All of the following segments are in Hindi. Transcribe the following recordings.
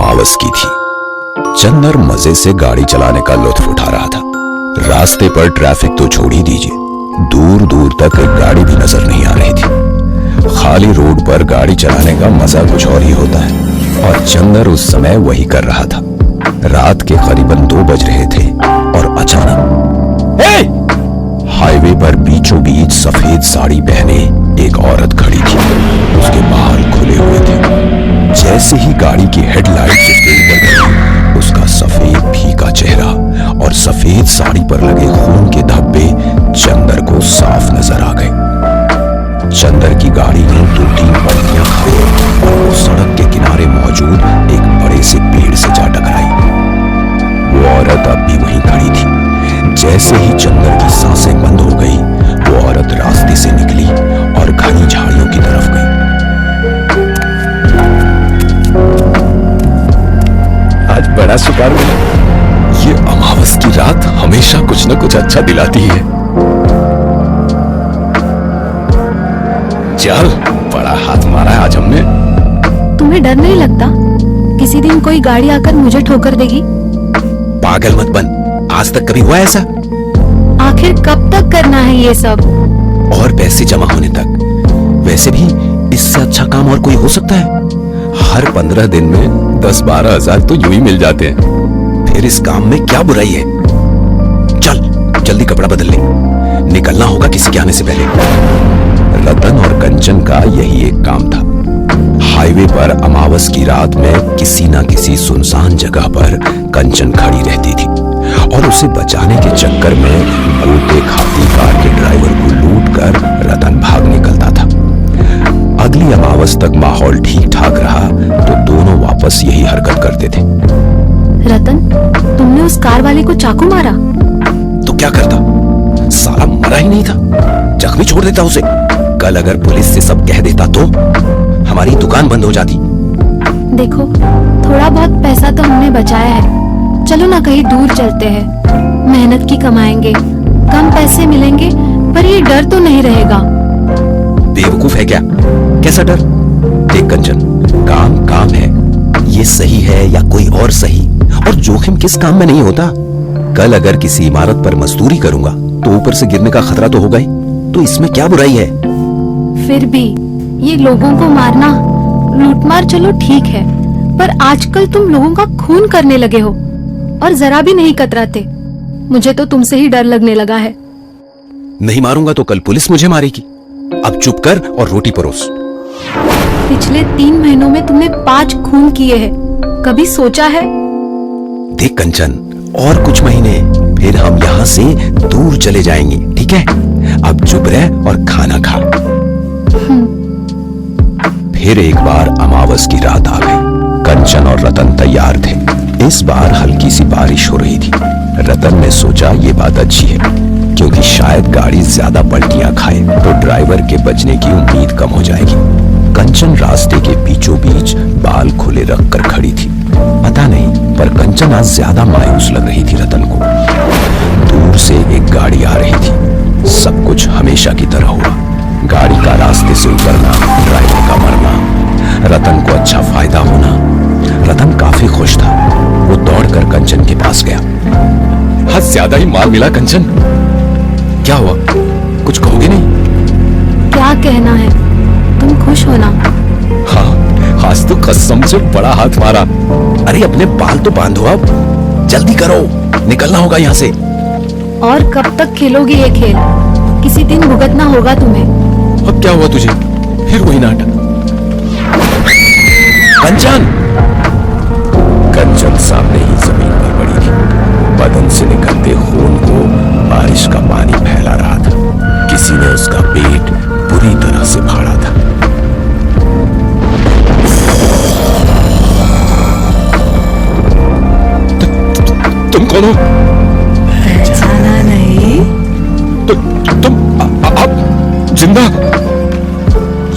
अमावस की थी। चंदर मजे से गाड़ी चलाने का लुत्फ उठा रहा था। रास्ते पर ट्रैफिक तो छोड़ ही दीजिए, दूर दूर तक एक गाड़ी भी नजर नहीं आ रही थी। खाली रोड पर गाड़ी चलाने का मजा कुछ और ही होता है, और चंदर उस समय वही कर रहा था। रात के करीबन 2 बज रहे थे और अचानक हाईवे पर बीचों बीच सफेद साड़ी पहने एक औरत खड़ी थी। उसके बाल खुले हुए थे। जैसे ही गाड़ी की हेडलाइट उसके ऊपर गई, उसका सफेद फीका चेहरा और सफेद साड़ी पर लगे खून के धब्बे चंदर को साफ नजर आ गए। चंदर की गाड़ी ने 2-3 पलटियां खाई और वो सड़क के किनारे मौजूद एक बड़े से पेड़ से जा टकराई। वो औरत अब भी वहीं खड़ी थी। जैसे ही चंदर की सांसें बंद हो गई, वो औरत रास्ते से निकली और घनी झाड़ियों की तरफ गई। आज बड़ा शिकार मिला। ये अमावस की रात हमेशा कुछ न कुछ अच्छा दिलाती है। चल, बड़ा हाथ मारा है आज हमने। तुम्हें डर नहीं लगता किसी दिन कोई गाड़ी आकर मुझे ठोकर देगी? पागल मत बन, आज तक कभी हुआ ऐसा? आखिर कब तक करना है ये सब? और पैसे जमा होने तक। वैसे भी इससे अच्छा काम और कोई हो सकता है? हर 15 दिन में 10-12 हजार तो यूं ही मिल जाते हैं। फिर इस काम में क्या बुराई है? चल जल्दी कपड़ा बदल ले, निकलना होगा किसी के आने से पहले। रतन और कंचन का यही एक काम था। हाईवे पर अमावस की रात में किसी न किसी सुनसान जगह पर कंचन खड़ी रहती थी और उसे बचाने के चक्कर में गोते खाती कार के ड्राइवर को लूटकर रतन भाग निकलता था। अगली अमावस तक माहौल ठीक ठाक रहा तो दोनों वापस यही हरकत करते थे। रतन, तुमने उस कार वाले को चाकू मारा? तो क्या करता, साला मरा ही नहीं था, जख्मी छोड़ देता उसे। कल अगर पुलिस से सब कह देता तो हमारी दुकान बंद हो जाती। देखो, थोड़ा बहुत पैसा तो हमने बचाया है, चलो ना कहीं दूर चलते हैं। मेहनत की कमाएंगे, कम पैसे मिलेंगे, पर ये डर तो नहीं रहेगा। बेवकूफ है क्या? कैसा डर? देख कंचन, काम काम है, ये सही है या कोई और सही, और जोखिम किस काम में नहीं होता। कल अगर किसी इमारत पर मजदूरी करूंगा तो ऊपर से गिरने का खतरा तो होगा ही, तो इसमें क्या बुराई है? फिर भी ये लोगों को मारना, लूटमार चलो ठीक है, पर आजकल तुम लोगों का खून करने लगे हो और जरा भी नहीं कतराते। मुझे तो तुमसे ही डर लगने लगा है। नहीं मारूंगा तो कल पुलिस मुझे मारेगी। अब चुप कर और रोटी परोस। पिछले 3 महीनों में तुमने 5 खून किए हैं, कभी सोचा है? देख कंचन, और कुछ महीने फिर हम यहाँ से दूर चले जाएंगे, ठीक है? अब चुप रह और खाना खा। फिर एक बार अमावस की रात आ गई। कंचन और रतन तैयार थे। इस बार हल्की सी बारिश हो रही थी। रतन ने सोचा ये बात अच्छी है, क्योंकि शायद गाड़ी ज्यादा पलटियां खाए तो ड्राइवर के बचने की उम्मीद कम हो जाएगी। कंचन रास्ते के बीचों बीच बाल खुले रखकर खड़ी थी। पता नहीं, पर कंचन आज ज्यादा मायूस लग रही थी रतन को। दूर से एक गाड़ी आ रही थी। सब कुछ हमेशा की तरह हुआ। गाड़ी का रास्ते से उतरना, ड्राइवर का मरना, रतन को अच्छा फायदा होना। रतन काफी खुश था। वो दौड़कर कंचन के पास गया। आज ज्यादा ही माल मिला कंचन। क्या हुआ, कुछ कहोगे नहीं? क्या कहना है, तुम खुश हो ना? हाँ, आज तो कसम से बड़ा हाथ मारा। अरे अपने बाल तो बांधो, अब जल्दी करो, निकलना होगा यहाँ से। और कब तक खेलोगे ये खेल? किसी दिन भुगतना होगा तुम्हें। अब क्या हुआ तुझे? फिर वही नाटक। कंचन! कंचन सामने ही जमीन पर पड़ी थी। बदन से निकलते खून को बारिश का पानी फैला रहा था। किसी ने उसका पेट बुरी तरह से फाड़ा था। तुम कौन हो? पहचाना नहीं? तुम आप जिंदा?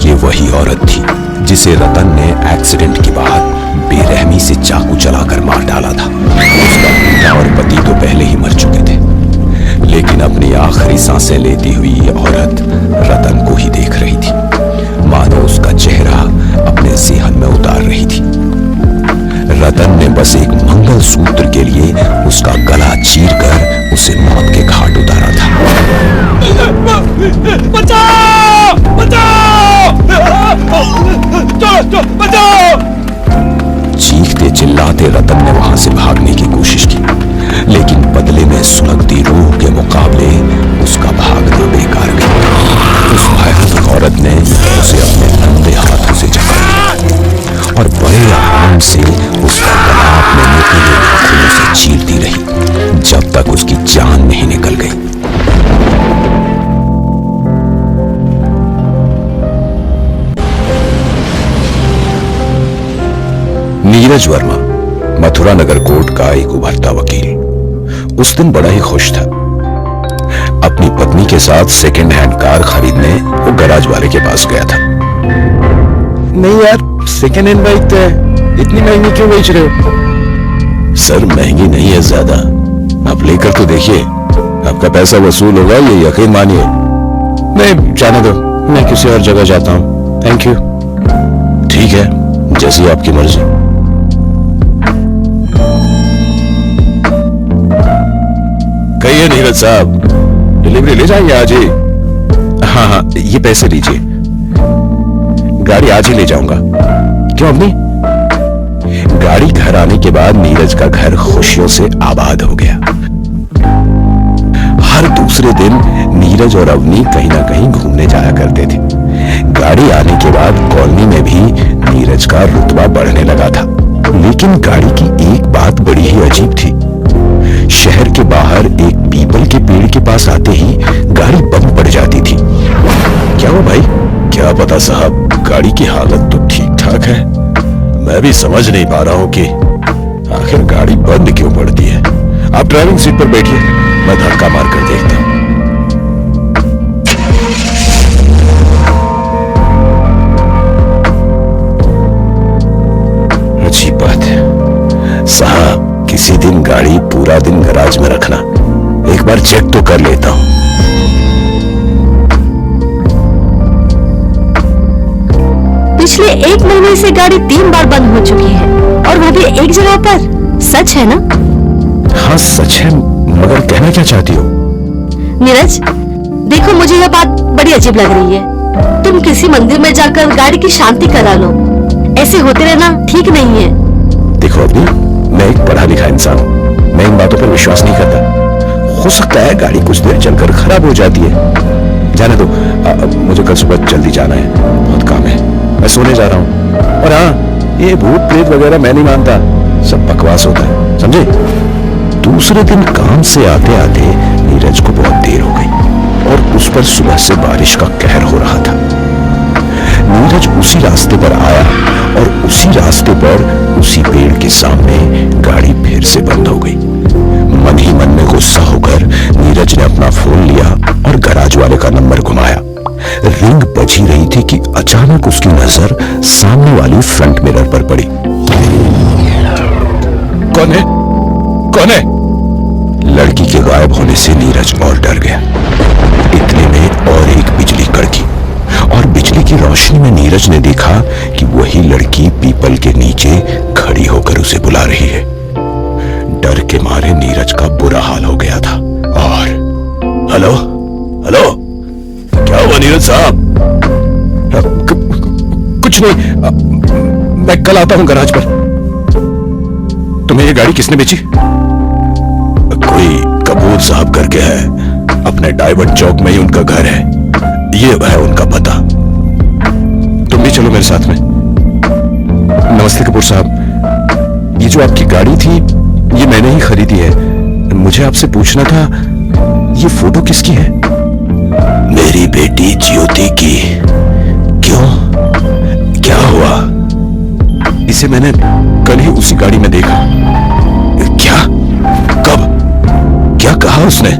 ये वही औरत थी जिसे रतन ने एक्सीडेंट के बाद बेरहमी से चाकू चलाकर मार डाला था। उसका पिता और पति तो पहले ही मर चुके थे, लेकिन अपनी आखिरी सांसें लेती हुई ये औरत रतन को ही देख रही थी, मानो उसका चेहरा अपने ज़हन में उतार रही थी। रतन उसे मौत के घाट उतारा था। बचाओ! बचाओ! बचाओ! चीखते चिल्लाते रतन ने वहां से भागने की कोशिश की, लेकिन बदले में सुलगती रूह के मुकाबले उसका भागना बेकार गया। उस भयानक औरत ने उसे अपने लंबे हाथों से जकड़ लिया और बड़े आराम से उसका गला अपने नुकीले नाखूनों से चीरती रही जब तक उसकी जान नहीं निकल गई। नीरज वर्मा मथुरा नगर कोर्ट का एक उभरता वकील उस दिन बड़ा ही खुश था। अपनी पत्नी के साथ सेकंड हैंड कार खरीदने वो गैराज वाले के पास गया था। नहीं यार, सेकेंड हैंड बाइक तो है, इतनी महंगी क्यों बेच रहे हो? सर महंगी नहीं है ज्यादा, आप लेकर तो देखिए, आपका पैसा वसूल होगा, ये यकीन मानिए। नहीं, जाने दो, मैं किसी और जगह जाता हूँ, थैंक यू। ठीक है, जैसी आपकी मर्जी। कहिए नीरज साहब, डिलीवरी ले जाएंगे आज ही? हाँ हाँ, ये पैसे लीजिए, गाड़ी आज ही ले जाऊंगा। क्यों अवनी? गाड़ी घर आने के बाद नीरज का घर खुशियों से आबाद हो गया। हर दूसरे दिन नीरज और अवनी कहीं ना कहीं घूमने जाया करते थे। गाड़ी आने के बाद कॉलोनी में भी नीरज का रुतबा बढ़ने लगा था। लेकिन गाड़ी की एक बात बड़ी ही अजीब थी। शहर के बाहर एक पीपल के पेड़ के पास आते ही गाड़ी बंद पड़ जाती थी। क्या हुआ भाई? क्या पता साहब, गाड़ी की हालत तो ठीक ठाक है, मैं भी समझ नहीं पा रहा हूं कि आखिर गाड़ी बंद क्यों पड़ती है। आप ड्राइविंग सीट पर बैठिए, मैं धक्का मार कर देखता हूं। अजीब बात है साहब, किसी दिन गाड़ी पूरा दिन गैराज में रखना, एक बार चेक तो कर लेता हूं। पिछले 1 महीने से गाड़ी 3 बार बंद हो चुकी है, और वह भी एक जगह पर। सच है ना? हाँ सच है, मगर कहना क्या चाहती हो? नीरज, देखो मुझे यह बात बड़ी अजीब लग रही है। तुम किसी मंदिर में जाकर गाड़ी की शांति करा लो, ऐसे होते रहना ठीक नहीं है। देखो अभी, मैं एक पढ़ा लिखा इंसान हूँ, मैं इन बातों पर विश्वास नहीं करता। हो सकता है गाड़ी कुछ देर चलकर खराब हो जाती है। जाने दो, मुझे कल सुबह जल्दी जाना है, बहुत काम है, मैं सोने जा रहा हूँ। और हाँ, ये भूत प्रेत वगैरह मैं नहीं मानता, सब बकवास होता है, समझे? दूसरे दिन काम से आते आते नीरज को बहुत देर हो गई और उस पर सुबह से बारिश का कहर हो रहा था। नीरज उसी रास्ते पर आया और उसी रास्ते पर उसी पेड़ के सामने गाड़ी फिर से बंद हो गई। मन ही मन में गुस्सा होकर नीरज ने अपना फोन लिया और गैराज वाले का नंबर घुमाया। रिंग बजी रही थी कि अचानक उसकी नजर सामने वाली फ्रंट मिरर पर पड़ी। कौन है? कौन है? लड़की के गायब होने से नीरज और डर गया। इतने में और एक बिजली कड़की और बिजली की रोशनी में नीरज ने देखा कि वही लड़की पीपल के नीचे खड़ी होकर उसे बुला रही है। डर के मारे नीरज का बुरा हाल हो गया था। और हेलो हेलो, क्या हुआ नीरज साहब? कुछ नहीं, मैं कल आता हूं गैराज पर। तुम्हें ये गाड़ी किसने बेची? कोई कपूर साहब करके है, अपने डायमंड चौक में ही उनका घर है, ये है उनका पता। तुम भी चलो मेरे साथ में। नमस्ते कपूर साहब, ये जो आपकी गाड़ी थी ये मैंने ही खरीदी है। मुझे आपसे पूछना था, ये फोटो किसकी है? मेरी बेटी ज्योति की। क्यों, क्या हुआ? इसे मैंने कल ही उसी गाड़ी में देखा। क्या? कब? क्या कहा उसने?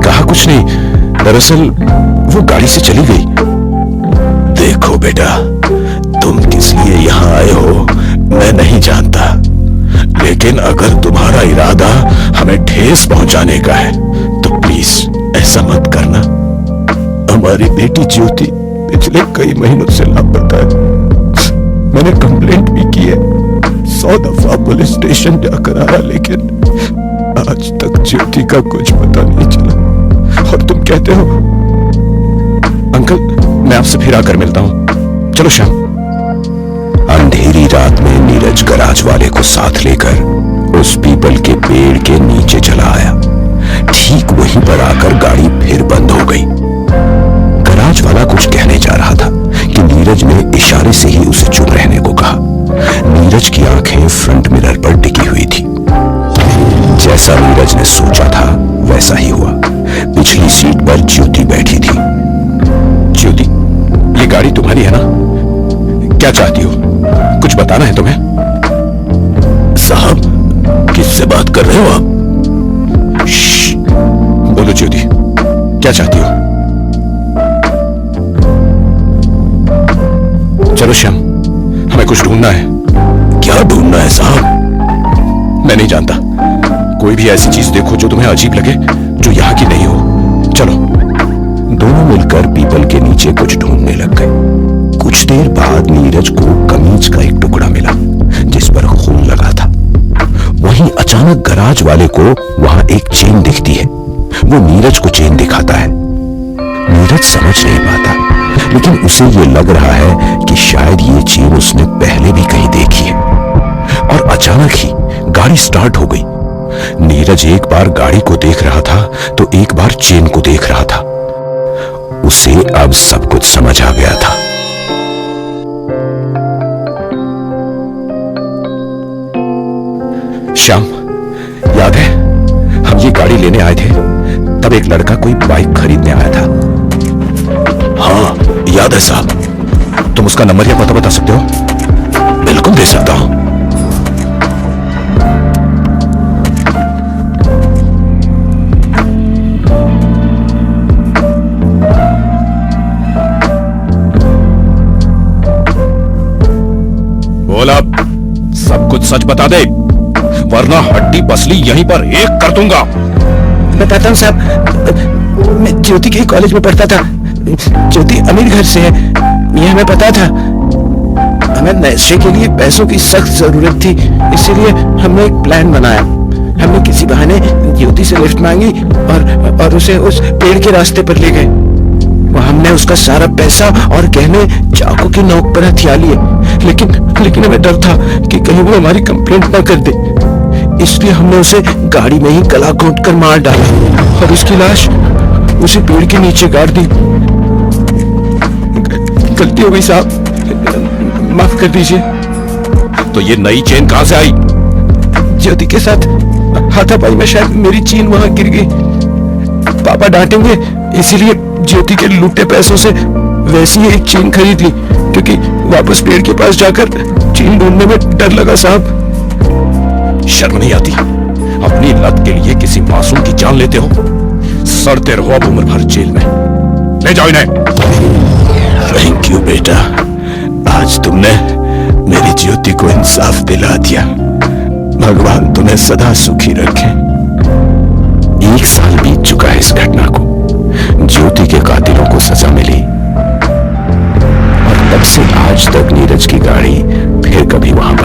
कहा कुछ नहीं, दरअसल वो गाड़ी से चली गई। देखो बेटा, तुम किस लिए यहाँ आए हो मैं नहीं जानता, लेकिन अगर तुम्हारा इरादा हमें ठेस पहुंचाने का है तो प्लीज ऐसा मत करना। हमारी बेटी ज्योति पिछले कई महीनों से लापता है। मैंने कंप्लेंट भी की है, 100 दफा पुलिस स्टेशन जाकर आया, लेकिन आज तक ज्योति का कुछ पता नहीं चला और तुम कहते हो। अंकल, मैं आपसे फिर आकर मिलता हूं। चलो श्याम। अंधेरी रात में नीरज गराज वाले को साथ लेकर उस पीपल के पेड़ के नीचे चला आया। ठीक वहीं पर आकर गाड़ी फिर बंद हो गई। गराज वाला कुछ कहने जा रहा था कि नीरज ने इशारे से ही उसे चुप रहने को कहा। नीरज की आंखें फ्रंट मिरर पर टिकी हुई थी। जैसा नीरज ने सोचा था वैसा ही हुआ। पिछली सीट पर ज्योति बैठी थी। ज्योति, ये गाड़ी तुम्हारी है ना? क्या चाहती हो? कुछ बताना है तुम्हें? साहब, किससे बात कर रहे हो आप? बोलो ज्योति, क्या चाहती हो? चलो श्याम, हमें कुछ ढूंढना है। क्या ढूंढना है साहब? मैं नहीं जानता। कोई भी ऐसी चीज देखो जो तुम्हें अजीब लगे, जो यहाँ की नहीं हो। चलो। दोनों मिलकर पीपल के नीचे कुछ ढूंढने लग गए। कुछ देर बाद नीरज को कमीज का एक टुकड़ा मिला जिस पर खून लगा था। वहीं अचानक गराज वाले को वहां एक चेन दिखती है। वो नीरज को चेन दिखाता है। नीरज समझ नहीं पाता, लेकिन उसे ये लग रहा है कि शायद ये चेन उसने पहले भी कहीं देखी है। और अचानक ही गाड़ी स्टार्ट हो गई। नीरज एक बार गाड़ी को देख रहा था तो एक बार चेन को देख रहा था। उसे अब सब कुछ समझ आ गया था। श्याम, याद है हम ये गाड़ी लेने आए थे, तब एक लड़का कोई बाइक खरीदने आया था। हाँ, याद है साहब। तुम उसका नंबर या पता बता सकते हो? बिल्कुल दे सकता हूं। बोल अब, सब कुछ सच बता दे, वरना हड्डी पसली यहीं पर एक कर दूंगा। बताता हूँ साहब, मैं ज्योति के कॉलेज में पढ़ता था। ज्योति अमीर घर से है, ये हमें पता था। हमें नशे के लिए पैसों की सख्त जरूरत थी, इसीलिए हमने एक प्लान बनाया। हमने किसी बहाने ज्योति से लिफ्ट मांगी और उसे उस पेड़ के रास्ते पर ले गए। वहां हमने उसका सारा पैसा और गहने चाकू की नोक पर हथिया लिए, लेकिन हमें डर था कि कहीं वो हमारी कंप्लेंट न कर दे। इसलिए हमने उसे गाड़ी में ही गला घोंट कर मार डाला और उसकी लाश उसे पेड़ के नीचे गाड़ दी। गलती हो गई साहब, माफ कर दीजिए। तो ये नई चेन कहां से आई? ज्योति के साथ हाथापाई में शायद मेरी चेन वहां गिर गई। पापा डांटेंगे, इसीलिए ज्योति के लूटे पैसों से वैसी ही एक चेन खरीद ली, क्योंकि वापस पेड़ के पास जाकर चेन ढूंढने में डर लगा साहब। शर्म नहीं आती? अपनी लत के लिए किसी मासूम की जान लेते हो। सड़ते रहो अब उम्र भर जेल में। ले जाओ इन्हें। थैंक यू बेटा, आज तुमने मेरी ज्योति को इंसाफ दिला दिया। भगवान तुम्हें सदा सुखी रखे। 1 साल बीत चुका है इस घटना को। ज्योति के कातिलों को सजा मिली और तब से आज तक नीरज की गाड़ी फिर कभी वहां